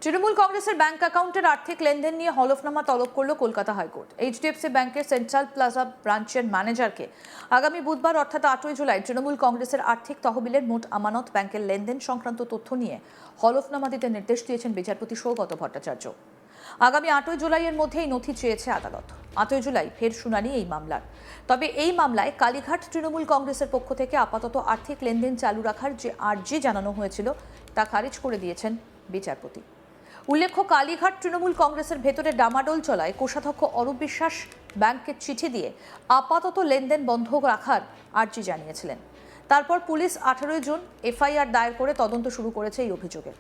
তৃণমূল কংগ্রেসের ব্যাংক অ্যাকাউন্টের আর্থিক লেনদেন নিয়ে হলফনামা তলব করল কলকাতা হাইকোর্ট। এইচডিএফসি ব্যাংকের সেন্ট্রাল প্লাজা ব্রাঞ্চের ম্যানেজারকে আগামী বুধবার অর্থাৎ 8ই জুলাই তৃণমূল কংগ্রেসের আর্থিক তহবিলের মোট আমানত ব্যাংকের লেনদেন সংক্রান্ত তথ্য নিয়ে হলফনামা দিতে নির্দেশ দিয়েছেন বিচারপতি সৌগত ভট্টাচার্য। আগামী 8ই জুলাইয়ের মধ্যে এই নথি চেয়েছে আদালত। 8ই জুলাই ফের শুনানি এই মামলার। তবে এই মামলায় কালীঘাট তৃণমূল কংগ্রেসের পক্ষ থেকে আপাতত আর্থিক লেনদেন চালু রাখার যে আর্জি জানানো হয়েছিল তা খারিজ করে দিয়েছেন বিচারপতি। উল্লেখ্য, কালীঘাট তৃণমূল কংগ্রেসের ভেতরে ডামাডোল চলায় কোষাধ্যক্ষ অরূপ বিশ্বাস ব্যাংককে চিঠি দিয়ে আপাতত লেনদেন বন্ধ রাখার আর্জি জানিয়েছিলেন। তারপর পুলিশ 18ই জুন এফআইআর দায়ের করে তদন্ত শুরু করেছে এই অভিযোগে।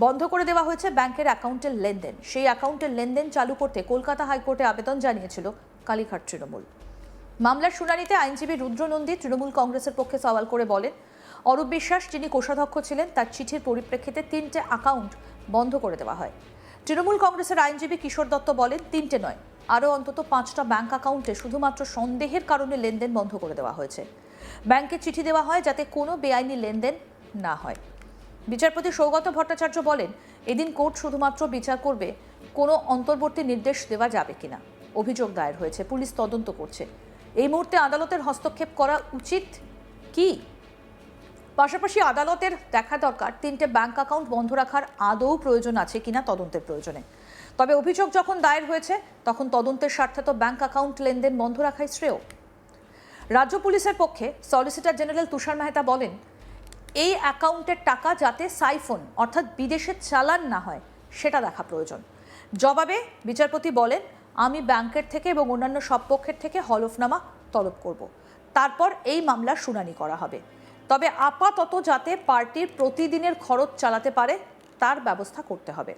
বন্ধ করে দেওয়া হয়েছে ব্যাংকের অ্যাকাউন্টের লেনদেন। সেই অ্যাকাউন্টের লেনদেন চালু করতে কলকাতা হাইকোর্টে আবেদন জানিয়েছিল কালীঘাট তৃণমূল। মামলার শুনানিতে আইনজীবী রুদ্র নন্দী তৃণমূল কংগ্রেসের পক্ষে সওয়াল করে বলেন, অরূপ বিশ্বাস যিনি কোষাধ্যক্ষ ছিলেন তার চিঠির পরিপ্রেক্ষিতে 3টে অ্যাকাউন্ট বন্ধ করে দেওয়া হয়। তৃণমূল কংগ্রেসের আইনজীবী কিশোর দত্ত বলেন, 3টে নয়, আরও অন্তত 5টা ব্যাংক অ্যাকাউন্টে শুধুমাত্র সন্দেহের কারণে লেনদেন বন্ধ করে দেওয়া হয়েছে। ব্যাংকে চিঠি দেওয়া হয় যাতে কোনো বেআইনি লেনদেন না হয়। বিচারপতি সৌগত ভট্টাচার্য বলেন, এদিন কোর্ট শুধুমাত্র বিচার করবে কোনো অন্তর্বর্তী নির্দেশ দেওয়া যাবে কিনা। অভিযোগ দায়ের হয়েছে, পুলিশ তদন্ত করছে। এই মুহূর্তে আদালতের হস্তক্ষেপ করা উচিত কি? পাশাপাশি আদালতের দেখা দরকার 3টে ব্যাংক অ্যাকাউন্ট বন্ধ রাখার আদৌ প্রয়োজন আছে কিনা তদন্তের প্রয়োজনে। তবে অভিযোগ যখন দায়ের হয়েছে তখন তদন্তের স্বার্থে তো ব্যাংক অ্যাকাউন্ট লেনদেন বন্ধ রাখাই শ্রেয়। রাজ্য পুলিশের পক্ষে সলিসিটর জেনারেল তুষার মেহতা বলেন, এই অ্যাকাউন্টের টাকা যাতে সাইফোন অর্থাৎ বিদেশে চালান না হয় সেটা দেখা প্রয়োজন। জবাবে বিচারপতি বলেন, আমি ব্যাংকের থেকে এবং অন্যান্য সব পক্ষের থেকে হলফনামা তলব করব, তারপর এই মামলার শুনানি করা হবে। তবে আপাতত যাতে পার্টির প্রতিদিনের খরচ চালাতে পারে তার ব্যবস্থা করতে হবে।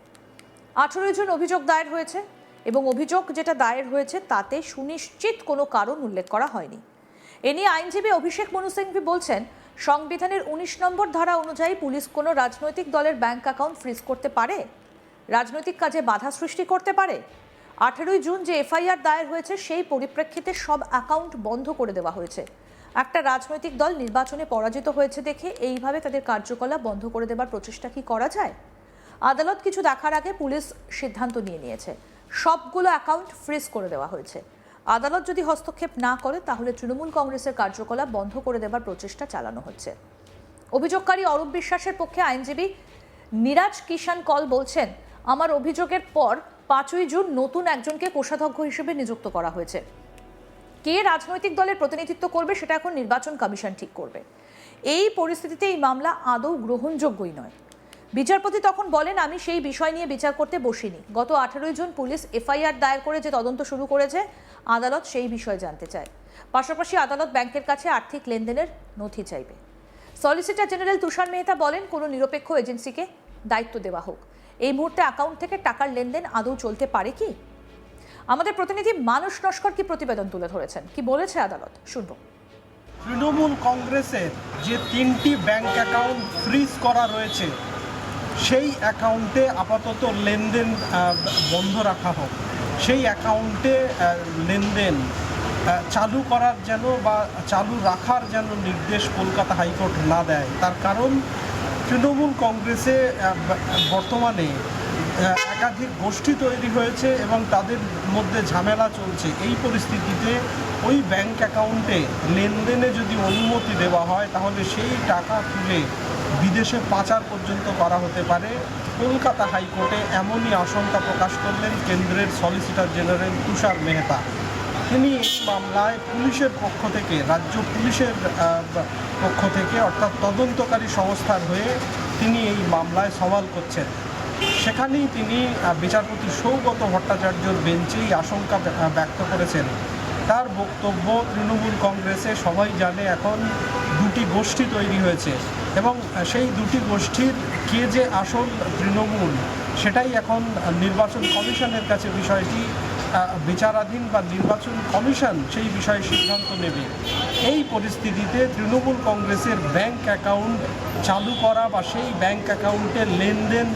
18 জন অভিযোগ দায়ের হয়েছে এবং অভিযোগ যেটা দায়ের হয়েছে তাতে সুনিশ্চিত কোনো কারণ উল্লেখ করা হয়নি। এ নিয়ে আইনজীবী অভিষেক মনু সিংভি বলছেন, সংবিধানের 19 নম্বর ধারা অনুযায়ী পুলিশ কোনো রাজনৈতিক দলের ব্যাংক অ্যাকাউন্ট ফ্রিজ করতে পারে, রাজনৈতিক কাজে বাধা সৃষ্টি করতে পারে। 18ই জুন যে এফআইআর দায়ের হয়েছে সেই পরিপ্রেক্ষিতে সব অ্যাকাউন্ট বন্ধ করে দেওয়া হয়েছে। একটা রাজনৈতিক দল নির্বাচনে পরাজিত হয়েছে দেখে এইভাবে তাদের কার্যকলাপ বন্ধ করে দেবার প্রচেষ্টা কি করা যায়? আদালত কিছু দেখার আগে পুলিশ সিদ্ধান্ত নিয়েছে, সবগুলো অ্যাকাউন্ট ফ্রিজ করে দেওয়া হয়েছে। আদালত যদি হস্তক্ষেপ না করে তাহলে তৃণমূল কংগ্রেসের কার্যকলাপ বন্ধ করে দেবার প্রচেষ্টা চালানো হচ্ছে। অভিযোগকারী অরূপ বিশ্বাসের পক্ষে আইনজীবী নিরাজ কিষান কল বলছেন, আমার অভিযোগের পর 5ই জুন নতুন একজনকে কোষাধ্যক্ষ হিসেবে নিযুক্ত করা হয়েছে। কে রাজনৈতিক দলের প্রতিনিধিত্ব করবে সেটা এখন নির্বাচন কমিশন ঠিক করবে। এই পরিস্থিতিতে এই মামলা আদৌ গ্রহণযোগ্যই নয়। বিচারপতি তখন বলেন, আমি সেই বিষয় নিয়ে বিচার করতে বসিনি। গত 18ই জুন পুলিশ এফআইআর দায়ের করে যে তদন্ত শুরু করেছে, আদালত সেই বিষয়ে জানতে চায়। পাশাপাশি আদালত ব্যাংকের কাছে আর্থিক লেনদেনের নথি চাইবে। সলিসিটর জেনারেল তুষার মেহতা বলেন, কোনো নিরপেক্ষ এজেন্সিকে দায়িত্ব দেওয়া হোক। এই মুহূর্তে অ্যাকাউন্ট থেকে টাকার লেনদেন আদৌ চলতে পারে কি? আমাদের প্রতিনিধি মানুষ নস্কর কি প্রতিবেদন তুলে ধরেছেন, কি বলেছে আদালত, শুনব। তৃণমূল কংগ্রেসের যে 3টি ব্যাংক অ্যাকাউন্ট ফ্রিজ করা রয়েছে সেই অ্যাকাউন্টে আপাতত লেনদেন বন্ধ রাখা হোক। সেই অ্যাকাউন্টে লেনদেন চালু করার যেন বা চালু রাখার যেন নির্দেশ কলকাতা হাইকোর্ট না দেয়। তার কারণ তৃণমূল কংগ্রেসে বর্তমানে একাধিক গোষ্ঠী তৈরি হয়েছে এবং তাদের মধ্যে ঝামেলা চলছে। এই পরিস্থিতিতে ওই ব্যাংক অ্যাকাউন্টে লেনদেনে যদি অনুমতি দেওয়া হয় তাহলে সেই টাকা তুলে বিদেশে পাচার পর্যন্ত করা হতে পারে। কলকাতা হাইকোর্টে এমনই আশঙ্কা প্রকাশ করলেন কেন্দ্রের সলিসিটর জেনারেল তুষার মেহতা। তিনি এই মামলায় পুলিশের পক্ষ থেকে, রাজ্য পুলিশের পক্ষ থেকে অর্থাৎ তদন্তকারী সংস্থার হয়ে তিনি এই মামলায় সওয়াল করছেন। সেখানেই তিনি বিচারপতি সৌগত ভট্টাচার্যর বেঞ্চেই আশঙ্কা ব্যক্ত করেছেন। তার বক্তব্য, তৃণমূল কংগ্রেসে সবাই জানে এখন 2টি গোষ্ঠী তৈরি হয়েছে এবং সেই 2টি গোষ্ঠীর কে যে আসল তৃণমূল সেটাই এখন নির্বাচন কমিশনের কাছে বিষয়টি বিচারাধীন বা নির্বাচন কমিশন সেই বিষয়ে সিদ্ধান্ত নেবে। এই পরিস্থিতিতে তৃণমূল কংগ্রেসের ব্যাংক অ্যাকাউন্ট চালু করা বা সেই ব্যাংক অ্যাকাউন্টে লেনদেন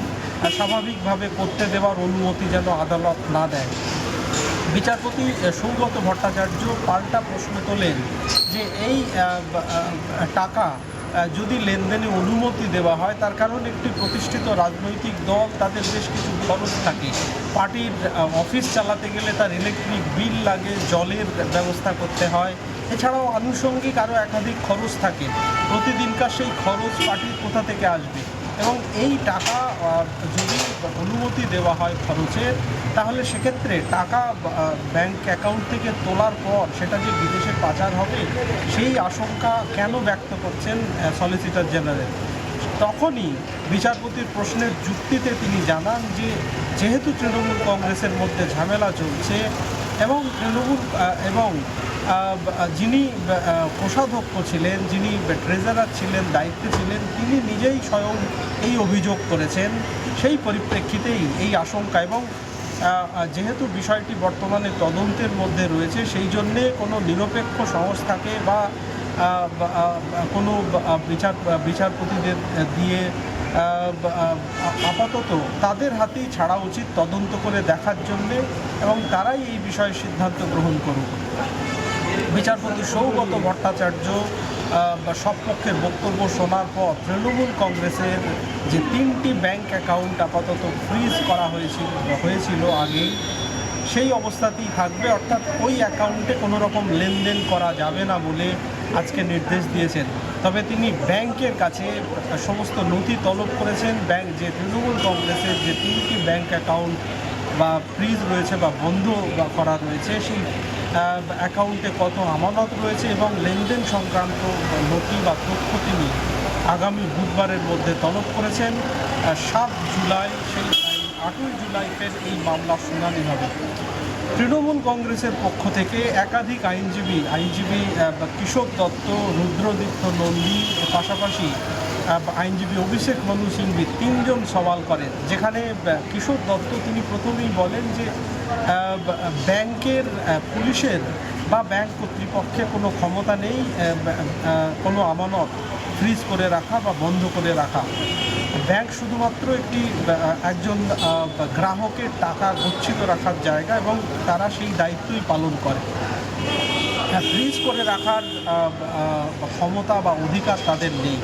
স্বাভাবিকভাবে করতে দেওয়ার অনুমতি যেন আদালত না দেয়। বিচারপতি সৌগত ভট্টাচার্য পাল্টা প্রশ্ন তোলেন যে এই টাকা যদি লেনদেনে অনুমতি দেওয়া হয়, তার কারণ একটি প্রতিষ্ঠিত রাজনৈতিক দল, তাদের বেশ কিছু খরচ থাকে। পার্টির অফিস চালাতে গেলে তার ইলেকট্রিক বিল লাগে, জলের ব্যবস্থা করতে হয়, এছাড়াও আনুষঙ্গিক আরও একাধিক খরচ থাকে। প্রতিদিনকার সেই খরচ পার্টির কোথা থেকে আসবে, এবং এই টাকা যদি অনুমতি দেওয়া হয় খরচের, তাহলে সেক্ষেত্রে টাকা ব্যাংক অ্যাকাউন্ট থেকে তোলার পর সেটা যে বিদেশে পাচার হবে, সেই আশঙ্কা কেন ব্যক্ত করছেন সলিসিটর জেনারেল। তখনই বিচারপতির প্রশ্নের যুক্তিতে তিনি জানান যে যেহেতু তৃণমূল কংগ্রেসের মধ্যে ঝামেলা চলছে এবং যিনি কোষাধ্যক্ষ ছিলেন, যিনি ট্রেজারার ছিলেন, দায়িত্বে ছিলেন, তিনি নিজেই স্বয়ং এই অভিযোগ করেছেন। সেই পরিপ্রেক্ষিতেই এই আশঙ্কা, এবং যেহেতু বিষয়টি বর্তমানে তদন্তের মধ্যে রয়েছে, সেই জন্যে কোনো নিরপেক্ষ সংস্থাকে বা কোনো বিচারপতিদের দিয়ে আপাতত তাদের হাতেই ছাড়া উচিত তদন্ত করে দেখার জন্যে, এবং তারাই এই বিষয়ে সিদ্ধান্ত গ্রহণ করুক। বিচারপতি সৌগত ভট্টাচার্য সব পক্ষের বক্তব্য শোনার পর তৃণমূল কংগ্রেসের যে 3টি ব্যাংক অ্যাকাউন্ট আপাতত ফ্রিজ করা হয়েছিল আগেই, সেই অবস্থাতেই থাকবে, অর্থাৎ ওই অ্যাকাউন্টে কোনো রকম লেনদেন করা যাবে না বলে আজকে নির্দেশ দিয়েছেন। তবে তিনি ব্যাংকের কাছে সমস্ত নথি তলব করেছেন। যে তৃণমূল কংগ্রেসের যে 3টি ব্যাংক অ্যাকাউন্ট বা ফ্রিজ রয়েছে বা বন্ধ করা রয়েছে, সেই অ্যাকাউন্টে কত আমানত রয়েছে এবং লেনদেন সংক্রান্ত নথি বা তথ্য তিনি আগামী বুধবারের মধ্যে তলব করেছেন। 7 জুলাই, সেই 8ই জুলাই ফের এই মামলার শুনানি হবে। তৃণমূল কংগ্রেসের পক্ষ থেকে একাধিক আইনজীবী কিশোর দত্ত, রুদ্রদীপ্ত নন্দী, পাশাপাশি আইনজীবী অভিষেক মনু সিংভি 3জন সওয়াল করেন। যেখানে কিশোর দত্ত তিনি প্রথমেই বলেন যে ব্যাংকের পুলিশের বা ব্যাংক কর্তৃপক্ষের কোনো ক্ষমতা নেই কোনো আমানত ফ্রিজ করে রাখা বা বন্ধ করে রাখা। ব্যাংক শুধুমাত্র একজন গ্রাহকের টাকা গচ্ছিত রাখার জায়গা, এবং তারা সেই দায়িত্বই পালন করে। ফ্রিজ করে রাখার ক্ষমতা বা অধিকার তাদের নেই।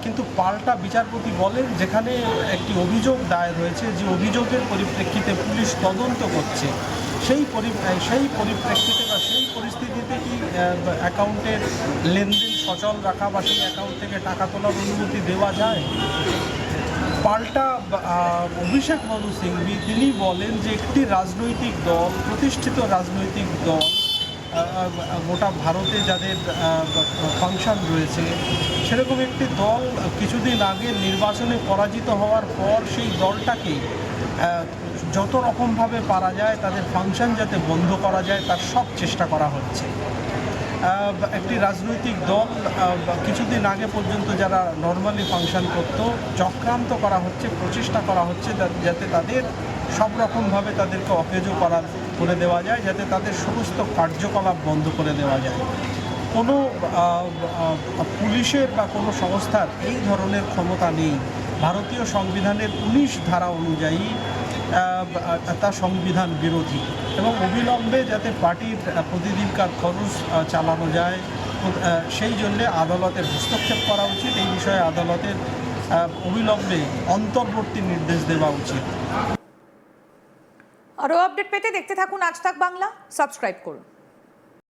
কিন্তু পাল্টা বিচারপতি বলেন, যেখানে একটি অভিযোগ দায়ের হয়েছে, যে অভিযোগের পরিপ্রেক্ষিতে পুলিশ তদন্ত করছে, সেই পরিপ্রেক্ষিতে বা সেই পরিস্থিতিতে কি অ্যাকাউন্টের লেনদেন সচল রাখা বা সেই অ্যাকাউন্ট থেকে টাকা তোলার অনুমতি দেওয়া যায়? পাল্টা অভিষেক মনু সিংভি তিনি বলেন যে একটি রাজনৈতিক দল, প্রতিষ্ঠিত রাজনৈতিক দল, গোটা ভারতে যাদের ফাংশন রয়েছে, সেরকম একটি দল কিছুদিন আগে নির্বাচনে পরাজিত হওয়ার পর সেই দলটাকে যত রকমভাবে পারা যায় তাদের ফাংশন যাতে বন্ধ করা যায় তার সব চেষ্টা করা হচ্ছে। একটি রাজনৈতিক দল কিছুদিন আগে পর্যন্ত যারা নর্মালি ফাংশন করত, চক্রান্ত করা হচ্ছে, প্রচেষ্টা করা হচ্ছে যাতে তাদের সব রকমভাবে তাদেরকে অকেজো করে দেওয়া যায়, যাতে তাদের সমস্ত কার্যকলাপ বন্ধ করে দেওয়া যায়। কোনো পুলিশের বা কোনো সংস্থার এই ধরনের ক্ষমতা নেই। ভারতীয় সংবিধানের 19 ধারা অনুযায়ী তা সংবিধান বিরোধী, এবং অবিলম্বে যাতে পার্টির প্রতিদিনকার খরচ চালানো যায়, সেই জন্যে আদালতের হস্তক্ষেপ করা উচিত। এই বিষয়ে আদালতের অবিলম্বে অন্তর্বর্তী নির্দেশ দেওয়া উচিত। আরও আপডেট পেতে দেখতে থাকুন আজ তাক বাংলা, সাবস্ক্রাইব করুন।